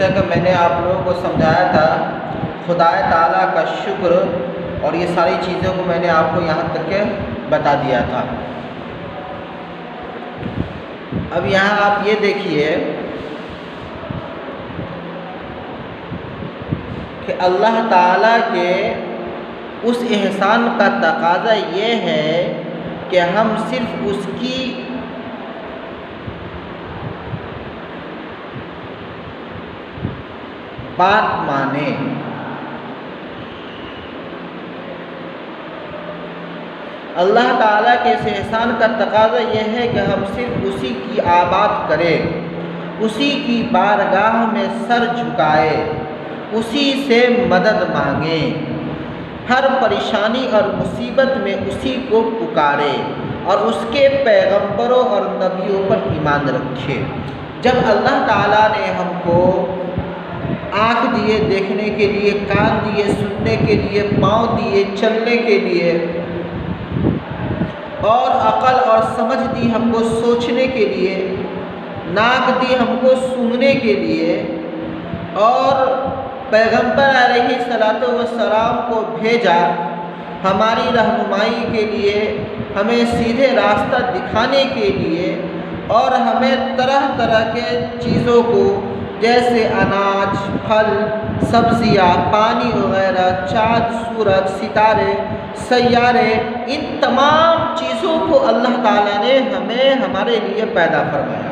جیسا کہ میں نے آپ لوگوں کو سمجھایا تھا، خدا تعالیٰ کا شکر اور یہ ساری چیزوں کو میں نے آپ کو یہاں تک کے بتا دیا تھا۔ اب یہاں آپ یہ دیکھیے کہ اللہ تعالیٰ کے اس احسان کا تقاضا یہ ہے کہ ہم صرف اس کی بات مانیں۔ اللہ تعالیٰ کے اس احسان کا تقاضا یہ ہے کہ ہم صرف اسی کی عبادت کریں، اسی کی بارگاہ میں سر جھکائے، اسی سے مدد مانگیں، ہر پریشانی اور مصیبت میں اسی کو پکارے اور اس کے پیغمبروں اور نبیوں پر ایمان رکھے۔ جب اللہ تعالیٰ نے ہم کو آنکھ دیے دیکھنے کے لیے، کان دیے سننے کے لیے، پاؤں دیے چلنے کے لیے، اور عقل اور سمجھ دی ہم کو سوچنے کے لیے، ناک دی ہم کو سونگھنے کے لیے، اور پیغمبر علیہ الصلوۃ والسلام کو بھیجا ہماری رہنمائی کے لیے، ہمیں سیدھے راستہ دکھانے کے لیے، اور ہمیں طرح طرح کے چیزوں کو جیسے اناج، پھل، سبزیاں، پانی وغیرہ، چاند، سورج، ستارے، سیارے، ان تمام چیزوں کو اللہ تعالیٰ نے ہمیں ہمارے لیے پیدا فرمایا۔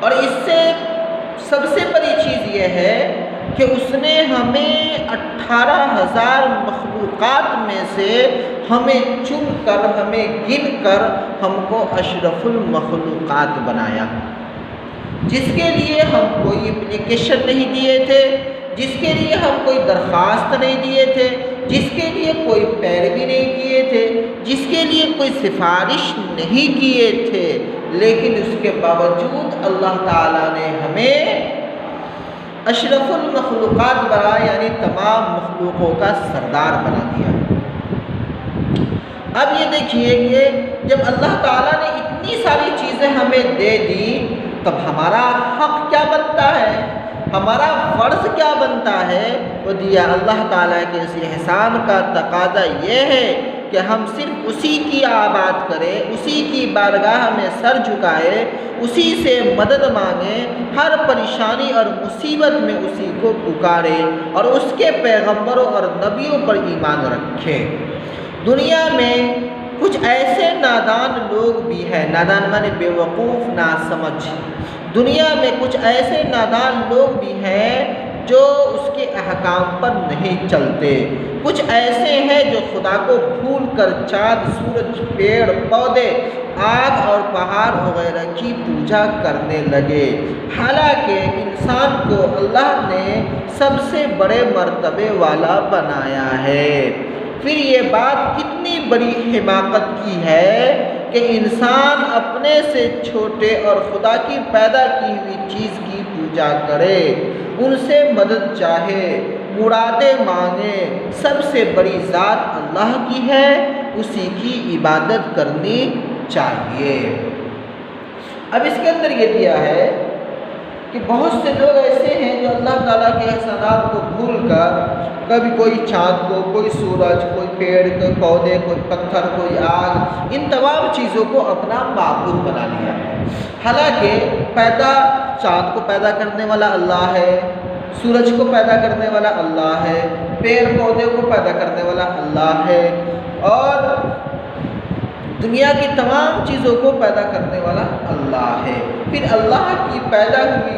اور اس سے سب سے بڑی چیز یہ ہے کہ اس نے ہمیں 18,000 مخلوقات میں سے ہمیں چن کر، ہمیں گن کر ہم کو اشرف المخلوقات بنایا، جس کے لیے ہم کوئی اپلیکیشن نہیں دیے تھے، جس کے لیے ہم کوئی درخواست نہیں دیے تھے، جس کے لیے کوئی پیروی نہیں کیے تھے، جس کے لیے کوئی سفارش نہیں کیے تھے، لیکن اس کے باوجود اللہ تعالیٰ نے ہمیں اشرف المخلوقات بنا، یعنی تمام مخلوقوں کا سردار بنا دیا۔ اب یہ دیکھیے کہ جب اللہ تعالیٰ نے اتنی ساری چیزیں ہمیں دے دی، تب ہمارا حق کیا بنتا ہے، ہمارا فرض کیا بنتا ہے؟ وہ دیا اللہ تعالیٰ کے اس احسان کا تقاضا یہ ہے کہ ہم صرف اسی کی عبادت کریں، اسی کی بارگاہ میں سر جھکائے، اسی سے مدد مانگیں، ہر پریشانی اور مصیبت میں اسی کو پکارے اور اس کے پیغمبروں اور نبیوں پر ایمان رکھے۔ دنیا میں کچھ ایسے نادان لوگ بھی ہیں، نادان مانے بے وقوف، ناسمجھ۔ دنیا میں کچھ ایسے نادان لوگ بھی ہیں جو اس کے احکام پر نہیں چلتے، کچھ ایسے ہیں جو خدا کو بھول کر چاند، سورج، پیڑ پودے، آگ اور پہاڑ وغیرہ کی پوجا کرنے لگے، حالانکہ انسان کو اللہ نے سب سے بڑے مرتبے والا بنایا ہے۔ پھر یہ بات کتنی بڑی حماقت کی ہے کہ انسان اپنے سے چھوٹے اور خدا کی پیدا کی ہوئی چیز کی پوجا کرے، ان سے مدد چاہے، مرادیں مانگے۔ سب سے بڑی ذات اللہ کی ہے، اسی کی عبادت کرنی چاہیے۔ اب اس کے اندر یہ دیا ہے کہ بہت سے لوگ ایسے ہیں جو اللہ تعالیٰ کے احسانات کو بھول کر کبھی کوئی چاند کو، کوئی سورج، کوئی پیڑ، کوئی پودے، کوئی پتھر، کوئی آگ، ان تمام چیزوں کو اپنا معبود بنا لیا، حالانکہ چاند کو پیدا کرنے والا اللہ ہے، سورج کو پیدا کرنے والا اللہ ہے، پیڑ پودے کو پیدا کرنے والا اللہ ہے، اور دنیا کی تمام چیزوں کو پیدا کرنے والا اللہ ہے۔ پھر اللہ کی پیدا ہوئی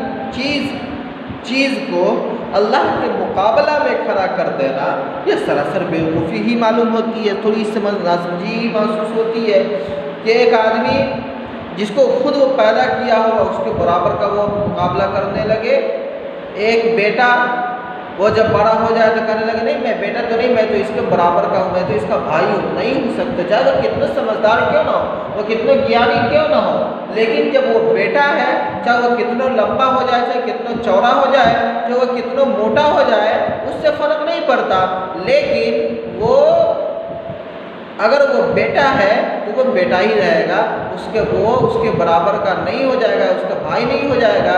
چیز کو اللہ کے مقابلہ میں کھڑا کر دینا، یہ سراسر بیوقوفی ہی معلوم ہوتی ہے، تھوڑی ناسمجھی محسوس ہوتی ہے کہ ایک آدمی جس کو خود وہ پیدا کیا ہوا اس کے برابر کا وہ مقابلہ کرنے لگے۔ ایک بیٹا وہ جب بڑا ہو جائے تو کہنے لگے نہیں میں بیٹا تو نہیں، میں تو اس کے برابر کا ہوں، میں تو اس کا بھائی ہوں، نہیں ہو سکتا، چاہے وہ کتنا سمجھدار کیوں نہ ہو، وہ کتنا گیانی کیوں نہ ہو، لیکن جب وہ بیٹا ہے، چاہے وہ کتنا لمبا ہو جائے، چاہے کتنا چوڑا ہو جائے، چاہے وہ کتنا موٹا ہو جائے، اس سے فرق نہیں پڑتا، لیکن وہ اگر وہ بیٹا ہے تو وہ بیٹا ہی رہے گا، اس کے برابر کا نہیں ہو جائے گا، اس کا بھائی نہیں ہو جائے گا،